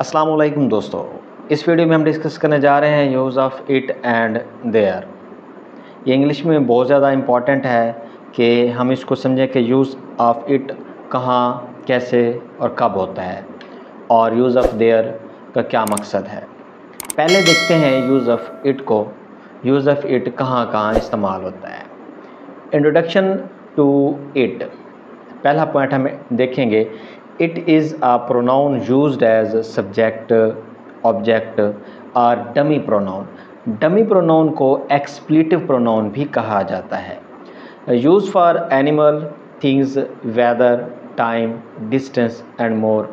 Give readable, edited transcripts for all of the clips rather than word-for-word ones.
अस्सलाम वालेकुम दोस्तों, इस वीडियो में हम डिस्कस करने जा रहे हैं use of it and there. ये इंग्लिश में बहुत ज़्यादा इम्पॉर्टेंट है कि हम इसको समझें कि यूज़ ऑफ़ इट कहाँ, कैसे और कब होता है और यूज़ ऑफ़ देयर का क्या मकसद है। पहले देखते हैं यूज़ ऑफ़ इट को। यूज़ ऑफ़ इट कहाँ कहाँ इस्तेमाल होता है। इंट्रोडक्शन टू इट, पहला पॉइंट हम देखेंगे। It is a pronoun used as subject, object और डमी प्रोनाउन। डमी प्रोनाउन को एक्सप्लेटिव प्रोनाउन भी कहा जाता है। Use for animal, things, weather, time, distance and more.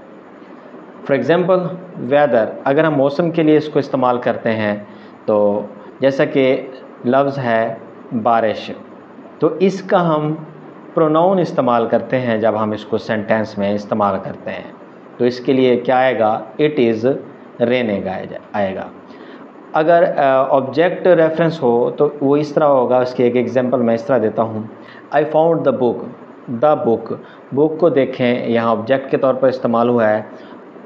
For example weather, अगर हम मौसम के लिए इसको इस्तेमाल करते हैं तो जैसा कि लफ्ज़ है बारिश, तो इसका हम प्रोनाउन इस्तेमाल करते हैं जब हम इसको सेंटेंस में इस्तेमाल करते हैं। तो इसके लिए क्या आएगा, इट इज़ रेनिंग आएगा। अगर ऑब्जेक्ट रेफरेंस हो तो वो इस तरह होगा। उसकी एक एग्जांपल मैं इस तरह देता हूँ। I found the book. The book, book को देखें, यहाँ ऑब्जेक्ट के तौर पर इस्तेमाल हुआ है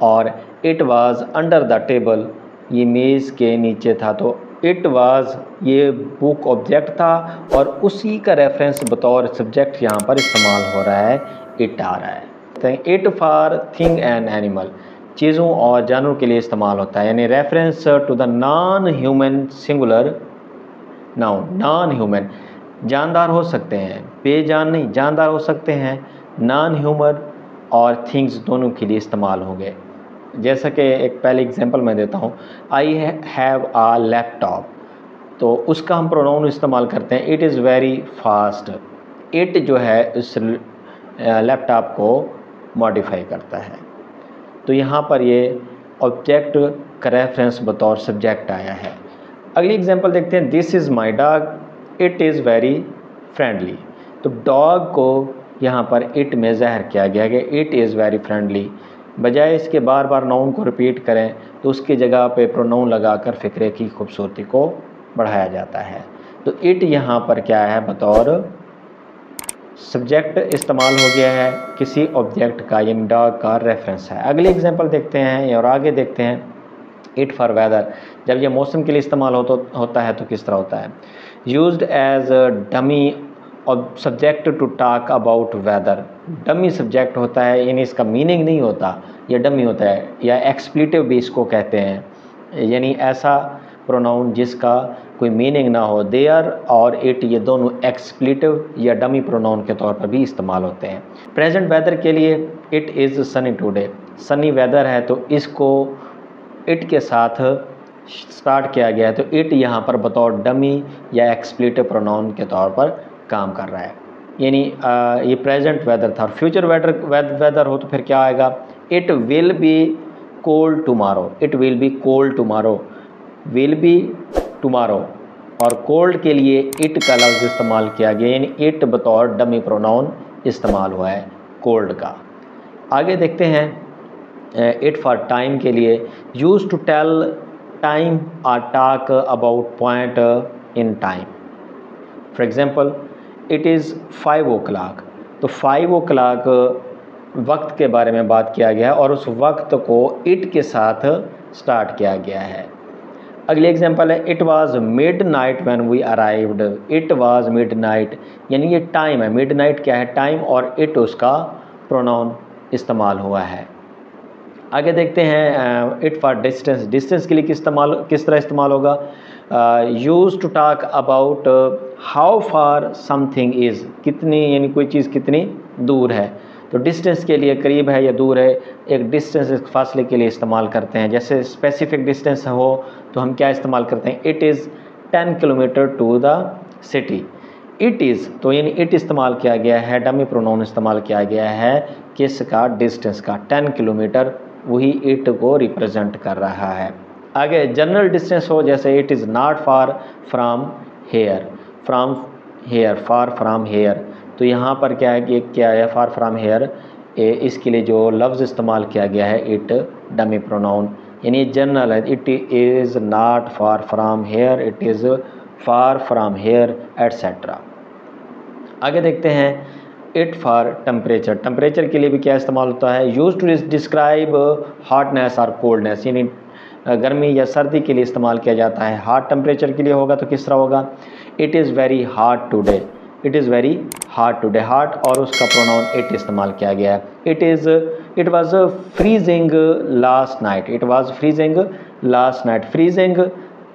और it was under the table, ये मेज़ के नीचे था। तो इट वाज, ये बुक ऑब्जेक्ट था और उसी का रेफरेंस बतौर सब्जेक्ट यहाँ पर इस्तेमाल हो रहा है, इट आ रहा है। It for thing and animal, चीज़ों और जानवरों के लिए इस्तेमाल होता है, यानी reference to the non human singular noun. Non human, जानदार हो सकते हैं, बेजान नहीं, जानदार हो सकते हैं। नॉन ह्यूमन और थिंग्स दोनों के लिए इस्तेमाल होंगे। जैसा कि एक पहले एग्जांपल मैं देता हूँ, आई हैव आ लैपटॉप, तो उसका हम प्रोनाउन इस्तेमाल करते हैं it is very fast. It जो है उस लैपटॉप को मॉडिफाई करता है। तो यहाँ पर ये ऑब्जेक्ट का रेफरेंस बतौर सब्जेक्ट आया है। अगली एग्जांपल देखते हैं। This is my dog, it is very friendly. तो डॉग को यहाँ पर इट में ज़ाहिर किया गया कि इट इज़ वेरी फ्रेंडली। बजाय इसके बार बार नाउन को रिपीट करें तो उसकी जगह पे प्रोनाउन लगाकर फ़िक्रे की खूबसूरती को बढ़ाया जाता है। तो इट यहाँ पर क्या है, बतौर सब्जेक्ट इस्तेमाल हो गया है, किसी ऑब्जेक्ट का, यानी डॉग का रेफरेंस है। अगली एग्जांपल देखते हैं और आगे देखते हैं। इट फॉर वेदर, जब ये मौसम के लिए इस्तेमाल होता है तो किस तरह होता है। Used as dummy subject to talk about weather. Dummy subject होता है, यानी इसका मीनिंग नहीं होता, ये डमी होता है, या एक्सप्लेटिव भी इसको कहते हैं, यानी ऐसा प्रोनाउन जिसका कोई मीनिंग ना हो। देयर और इट, ये दोनों एक्सप्लेटिव या डमी प्रोनाउन के तौर पर भी इस्तेमाल होते हैं। प्रेजेंट वेदर के लिए it is sunny today, sunny weather है तो इसको इट के साथ स्टार्ट किया गया है। तो इट यहाँ पर बतौर डमी या एक्सप्लेटिव प्रोनाउन के तौर पर काम कर रहा है, यानी ये प्रेजेंट वेदर था। और फ्यूचर वेदर हो तो फिर क्या आएगा, it will be cold tomorrow. It will be cold tomorrow, will be tomorrow, और कोल्ड के लिए इट का लफ्ज़ इस्तेमाल किया गया, यानी इट बतौर डमी प्रोनाउन इस्तेमाल हुआ है कोल्ड का। आगे देखते हैं। इट फॉर टाइम के लिए, यूज टू टेल टाइम और talk about point in time. For example it is 5 o'clock, तो 5 o'clock वक्त के बारे में बात किया गया है और उस वक्त को इट के साथ स्टार्ट किया गया है। अगली एग्जांपल है। It was midnight when we arrived. It was midnight, यानी ये टाइम है। मिड नाइट क्या है, टाइम, और इट उसका प्रोनाउन इस्तेमाल हुआ है। आगे देखते हैं। इट फॉर डिस्टेंस, डिस्टेंस के लिए किस तरह इस्तेमाल होगा। Use to talk about how far something is, कितनी, यानी कोई चीज़ कितनी दूर है। तो डिस्टेंस के लिए करीब है या दूर है, एक डिस्टेंस, एक फासले के लिए इस्तेमाल करते हैं। जैसे स्पेसिफिक डिस्टेंस हो तो हम क्या इस्तेमाल करते हैं, it is 10 kilometre to the city. It is, तो यानी इट इस्तेमाल किया गया है, डमी प्रोनाउन इस्तेमाल किया गया है किसका, डिस्टेंस का। 10 किलोमीटर वही इट को रिप्रेजेंट कर रहा है। आगे जनरल डिस्टेंस हो, जैसे it is not far from here, from here, far from here. तो यहाँ पर क्या है कि क्या है, फार फ्राम हेयर, इसके लिए जो लफ्ज़ इस्तेमाल किया गया है इट, डमी प्रोनाउन, यानी जनरल है। It is not far from here, it is far from here, etcetera. आगे देखते हैं। इट फॉर टेम्परेचर, टेम्परेचर के लिए भी क्या इस्तेमाल होता है, यूज टू डिस्क्राइब हॉटनेस और कोल्डनेस, यानी गर्मी या सर्दी के लिए इस्तेमाल किया जाता है। हॉट टेम्परेचर के लिए होगा तो किस तरह होगा, it is very hot today, it is very hot today, hot और उसका प्रोनाउन इट इस्तेमाल किया गया है। It was freezing last night, it was freezing last night, freezing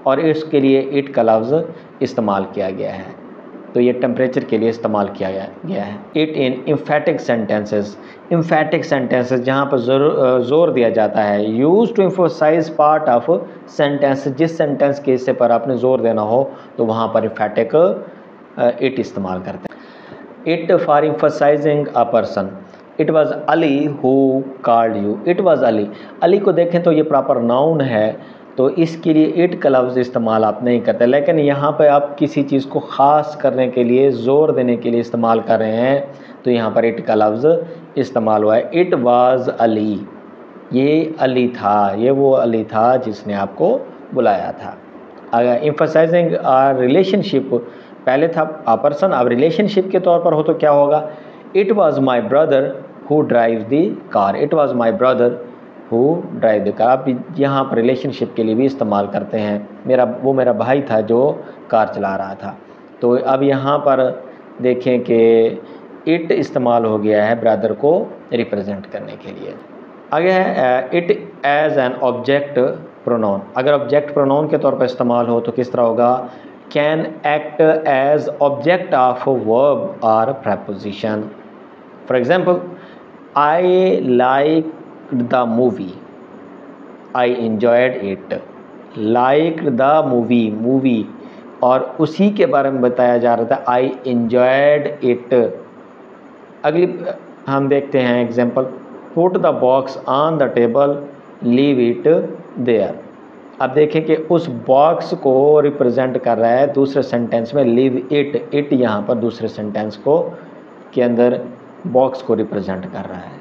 और इसके लिए इट का लफ्ज़ इस्तेमाल किया गया है, तो ये टेम्परेचर के लिए इस्तेमाल किया गया है। It in emphatic sentences, emphatic sentences जहाँ पर जोर दिया जाता है, use to emphasise part of sentence, जिस सेंटेंस के हिस्से पर आपने जोर देना हो तो वहाँ पर एम्फेटिक इट इस्तेमाल करते हैं। It for emphasising a person, it was Ali who called you, it was Ali, Ali को देखें तो ये प्रॉपर नाउन है, तो इसके लिए इट का लफ्ज़ इस्तेमाल आप नहीं करते, लेकिन यहाँ पे आप किसी चीज़ को ख़ास करने के लिए, ज़ोर देने के लिए इस्तेमाल कर रहे हैं, तो यहाँ पर इट का लफ्ज़ इस्तेमाल हुआ है। इट वाज अली, ये अली था, ये वो अली था जिसने आपको बुलाया था। अगर एम्फसाइजिंग आर रिलेशनशिप पहले था आ पर्सन, अब रिलेशनशिप के तौर पर हो तो क्या होगा, it was my brother who drive the car, it was my brother who drive the car, आप यहाँ पर रिलेशनशिप के लिए भी इस्तेमाल करते हैं, वो मेरा भाई था जो कार चला रहा था। तो अब यहाँ पर देखें कि इट इस्तेमाल हो गया है ब्रदर को रिप्रेजेंट करने के लिए। आगे है it as an object pronoun, अगर ऑब्जेक्ट प्रोनाउन के तौर पर इस्तेमाल हो तो किस तरह होगा, can act as object of verb और preposition. For example, I like the movie, I enjoyed it, like the movie, movie और उसी के बारे में बताया जा रहा था, आई enjoyed इट। अगली हम देखते हैं example, put the box on the table, leave it there. अब देखें कि उस बॉक्स को रिप्रेजेंट कर रहा है दूसरे सेंटेंस में लीव इट, इट यहाँ पर दूसरे सेंटेंस को के अंदर बॉक्स को रिप्रेजेंट कर रहा है।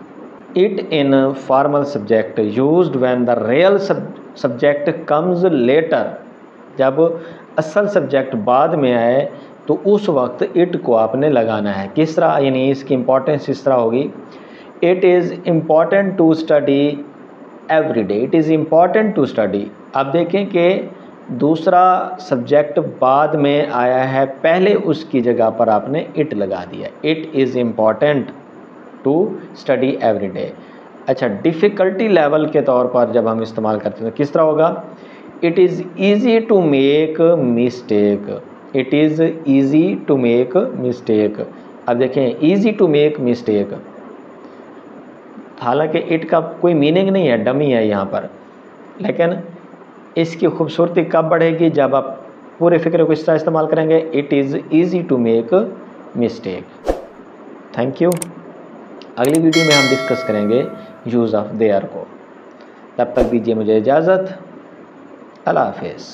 It in formal subject used when the real subject comes later, जब असल सब्जेक्ट बाद में आए तो उस वक्त इट को आपने लगाना है। किस तरह, यानी इसकी इंपॉर्टेंस इस तरह होगी, it is important to study every day, it is important to study. आप देखें कि दूसरा सब्जेक्ट बाद में आया है, पहले उसकी जगह पर आपने इट लगा दिया, it is important to study every day. अच्छा, डिफ़िकल्टी लेवल के तौर पर जब हम इस्तेमाल करते हैं तो किस तरह होगा, it is easy to make mistake, it is easy to make mistake. अब देखें, ईजी टू मेक मिस्टेक, हालांकि इट का कोई मीनिंग नहीं है, डमी है यहाँ पर, लेकिन इसकी खूबसूरती कब बढ़ेगी, जब आप पूरे फिक्र को इस तरह इस्तेमाल करेंगे, it is easy to make mistake. Thank you. अगली वीडियो में हम डिस्कस करेंगे यूज़ ऑफ देयर को। तब तक दीजिए मुझे इजाज़त। अल्लाह हाफ़िज़।